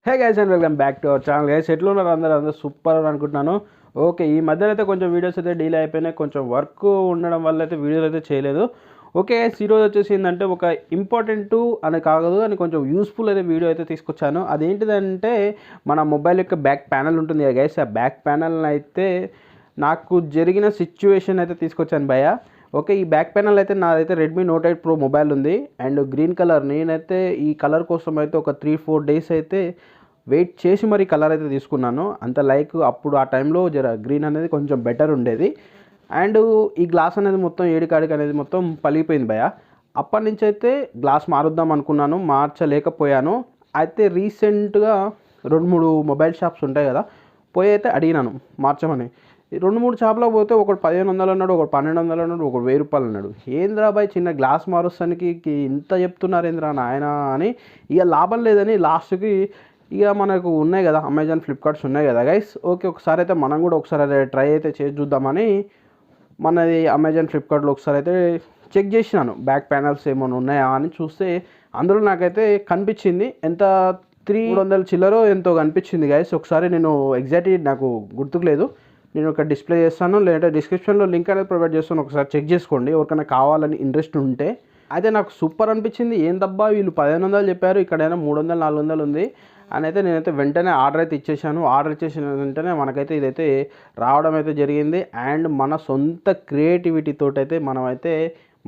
Hey guys and welcome back to our channel guys. ఎట్లా ఉన్నారు అందరూ సూపర్ అని అనుకుంటున్నాను. ఓకే, ఈ మధ్యలో అయితే కొంచెం వీడియోస్ అయితే డీలే అయిపోయినాయి. కొంచెం వర్క్ ఉండడం వల్ల అయితే వీడియోస్ అయితే చేయలేదు. ఓకే గైస్, ఈరోజు వచ్చేసి ఏంటంటే ఒక ఇంపార్టెంట్ అని కాదు అని కొంచెం యూస్ఫుల్ అయితే వీడియో అయితే తీసుకొచ్చాను. అదేంటిదంటే మన మొబైల్ యొక్క బ్యాక్ ప్యానల్ ఉంటుంది కదా గైస్, ఆ బ్యాక్ ప్యానల్ అయితే నాకు జరిగిన సిచ్యువేషన్ అయితే తీసుకొచ్చాను భయ్య. ఓకే, ఈ బ్యాక్ ప్యానల్ అయితే నాదైతే రెడ్మీ నోట్ 8 ప్రో మొబైల్ ఉంది అండ్ గ్రీన్ కలర్. నేనైతే ఈ కలర్ కోసం అయితే ఒక 3-4 డేస్ అయితే వెయిట్ చేసి మరి కలర్ అయితే తీసుకున్నాను. అంత లైక్ అప్పుడు ఆ టైంలో గ్రీన్ అనేది కొంచెం బెటర్ ఉండేది. అండ్ ఈ గ్లాస్ అనేది మొత్తం ఏడికాడికి అనేది మొత్తం పలిగిపోయింది భయ. అప్పటి నుంచి అయితే గ్లాస్ మారుద్దాం అనుకున్నాను, మార్చలేకపోయాను. అయితే రీసెంట్గా 2-3 మొబైల్ షాప్స్ ఉంటాయి కదా, పోయి అయితే అడిగినాను మార్చమని. 2-3 షాప్లో పోతే ఒకటి 1500 అన్నాడు, ఒకటి 1200 అన్నాడు, ఒకటి 1000 రూపాయలు అన్నాడు. ఏంద్రా బాయ్, చిన్న గ్లాస్ మారుస్తానికి ఇంత చెప్తున్నారు ఏంద్రా నాయన అని ఇక లాభం లేదని లాస్ట్కి ఇక మనకు ఉన్నాయి కదా అమెజాన్, ఫ్లిప్కార్ట్స్ ఉన్నాయి కదా గైస్. ఓకే, ఒకసారి అయితే మనం కూడా ఒకసారి అయితే ట్రై అయితే చేసి చూద్దామని మనది అమెజాన్, ఫ్లిప్కార్ట్లో ఒకసారి అయితే చెక్ చేసినాను బ్యాక్ ప్యానల్స్ ఏమైనా ఉన్నాయా అని. చూస్తే అందులో నాకైతే కనిపించింది ఎంత 300 చిల్లరో ఎంతో కనిపించింది గైస్. ఒకసారి నేను ఎగ్జాక్ట్లీ నాకు గుర్తుకు లేదు, నేను ఒక డిస్ప్లే చేస్తాను లేదా డిస్క్రిప్షన్లో లింక్ అనేది ప్రొవైడ్ చేస్తాను, ఒకసారి చెక్ చేసుకోండి ఎవరికైనా కావాలని ఇంట్రెస్ట్ ఉంటే. అయితే నాకు సూపర్ అనిపించింది. ఏం దబ్బా వీళ్ళు 1500 చెప్పారు, ఇక్కడైనా 300-400 ఉంది అని అయితే నేనైతే వెంటనే ఆర్డర్ అయితే ఇచ్చేసాను. ఆర్డర్ ఇచ్చేసిన వెంటనే మనకైతే ఇదైతే రావడం అయితే జరిగింది. అండ్ మన సొంత క్రియేటివిటీ తోటైతే మనమైతే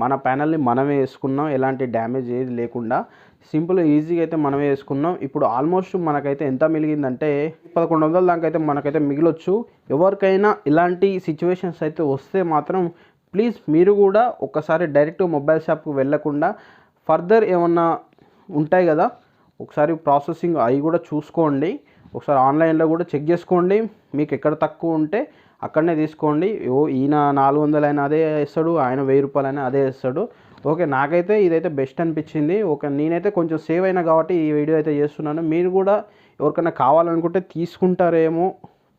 మన ప్యానల్ని మనమే వేసుకున్నాం, ఎలాంటి డ్యామేజ్ ఏది లేకుండా సింపుల్గా ఈజీగా అయితే మనమే వేసుకున్నాం. ఇప్పుడు ఆల్మోస్ట్ మనకైతే ఎంత మిగిలిందంటే 1100 దాకా అయితే మనకైతే మిగిలొచ్చు. ఎవరికైనా ఇలాంటి సిచ్యువేషన్స్ అయితే వస్తే మాత్రం ప్లీజ్ మీరు కూడా ఒక్కసారి డైరెక్ట్ మొబైల్ షాప్కి వెళ్ళకుండా ఫర్దర్ ఏమన్నా ఉంటాయి కదా, ఒకసారి ప్రాసెసింగ్ అవి కూడా చూసుకోండి. ఒకసారి ఆన్లైన్లో కూడా చెక్ చేసుకోండి, మీకు ఎక్కడ తక్కువ ఉంటే అక్కడనే తీసుకోండి. ఈయన 400 అయినా అదే వేస్తాడు, ఆయన 1000 రూపాయలు అయినా అదే వేస్తాడు. ఓకే, నాకైతే ఇదైతే బెస్ట్ అనిపించింది. ఓకే, నేనైతే కొంచెం సేవ్ అయినా కాబట్టి ఈ వీడియో అయితే చేస్తున్నాను. మీరు కూడా ఎవరికైనా కావాలనుకుంటే తీసుకుంటారేమో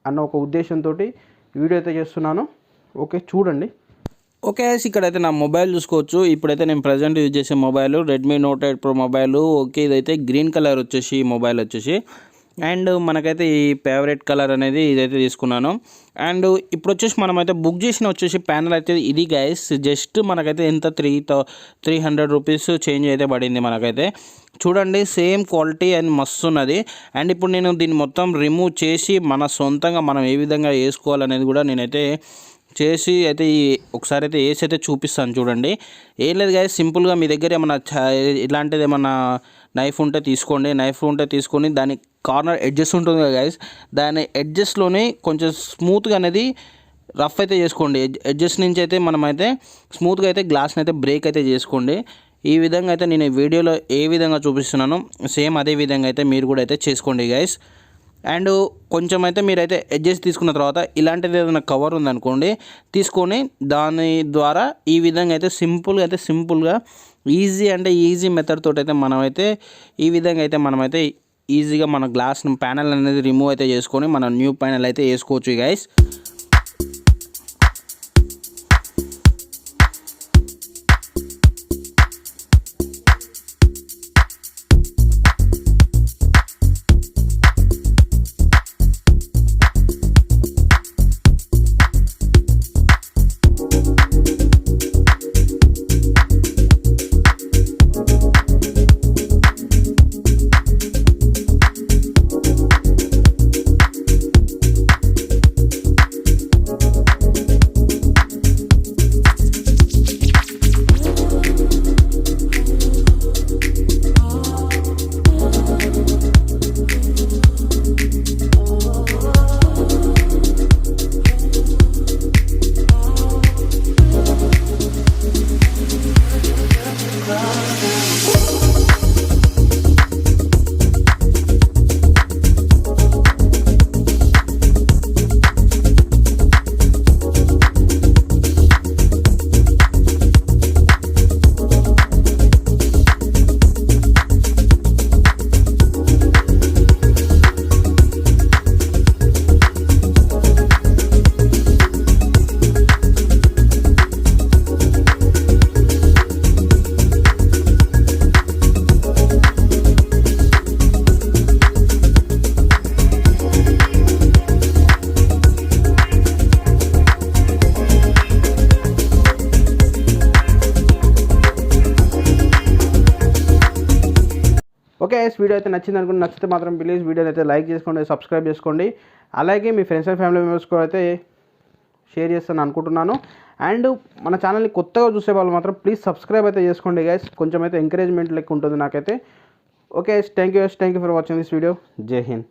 అన్న ఒక ఉద్దేశంతో ఈ వీడియో అయితే చేస్తున్నాను. ఓకే, చూడండి. ఓకే, ఇక్కడైతే నా మొబైల్ చూసుకోవచ్చు. ఇప్పుడైతే నేను ప్రజెంట్ యూజ్ చేసే mobile Redmi note 8 pro mobile. Okay, ఇదైతే గ్రీన్ కలర్ వచ్చేసి ఈ మొబైల్ వచ్చేసి. అండ్ మనకైతే ఈ ఫేవరెట్ కలర్ అనేది ఇదైతే తీసుకున్నాను. అండ్ ఇప్పుడు వచ్చేసి మనమైతే బుక్ చేసిన వచ్చేసి ప్యానల్ అయితే ఇది గైస్. జస్ట్ మనకైతే ఎంత 300 రూపీస్ చేంజ్ అయితే పడింది మనకైతే. చూడండి, సేమ్ క్వాలిటీ అండ్ మస్తు ఉన్నది. అండ్ ఇప్పుడు నేను దీన్ని మొత్తం రిమూవ్ చేసి మన సొంతంగా మనం ఏ విధంగా వేసుకోవాలనేది కూడా నేనైతే చేసి అయితే ఒకసారి అయితే వేసి అయితే చూపిస్తాను. చూడండి, ఏం లేదు గాయస్, సింపుల్గా మీ దగ్గర ఏమన్నా ఇలాంటిది ఏమన్నా నైఫ్ ఉంటే తీసుకోండి. నైఫ్ ఉంటే తీసుకొని దాని కార్నర్ ఎడ్జెస్ ఉంటుంది కదా గాయస్, దాని ఎడ్జెస్లోనే కొంచెం స్మూత్గా అనేది రఫ్ అయితే చేసుకోండి. ఎడ్జెస్ నుంచి అయితే మనమైతే స్మూత్గా అయితే గ్లాస్ని అయితే బ్రేక్ అయితే చేసుకోండి. ఈ విధంగా అయితే నేను ఈ వీడియోలో ఏ విధంగా చూపిస్తున్నానో సేమ్ అదే విధంగా అయితే మీరు కూడా అయితే చేసుకోండి గైస్. అండ్ కొంచెం అయితే మీరైతే ఎడ్జెస్ తీసుకున్న తర్వాత ఇలాంటిది ఏదైనా కవర్ ఉందనుకోండి, తీసుకొని దాని ద్వారా ఈ విధంగా అయితే సింపుల్గా ఈజీ అంటే ఈజీ మెథడ్ తోటి అయితే మనమైతే ఈ విధంగా అయితే మనమైతే ఈజీగా మన గ్లాస్ ప్యానల్ అనేది రిమూవ్ అయితే చేసుకొని మన న్యూ ప్యానల్ అయితే వేసుకోవచ్చు గైస్. గైస్, వీడియో అయితే నచ్చింది అనుకుంటే నచ్చితే మాత్రం ప్లీజ్ వీడియోని అయితే లైక్ చేసుకోండి, సబ్స్క్రైబ్ చేసుకోండి. అలాగే మీ ఫ్రెండ్స్ అండ్ ఫ్యామిలీ మెంబర్స్ కూడా అయితే షేర్ చేస్తాను అనుకుంటున్నాను. అండ్ మన ఛానల్ని కొత్తగా చూసే వాళ్ళు మాత్రం ప్లీజ్ సబ్స్క్రైబ్ అయితే చేసుకోండి గైస్. కొంచెం అయితే ఎంకరేజ్మెంట్ లెక్క ఉంటుంది నాకైతే. Okay, thank you for watching this video. జై హింద్.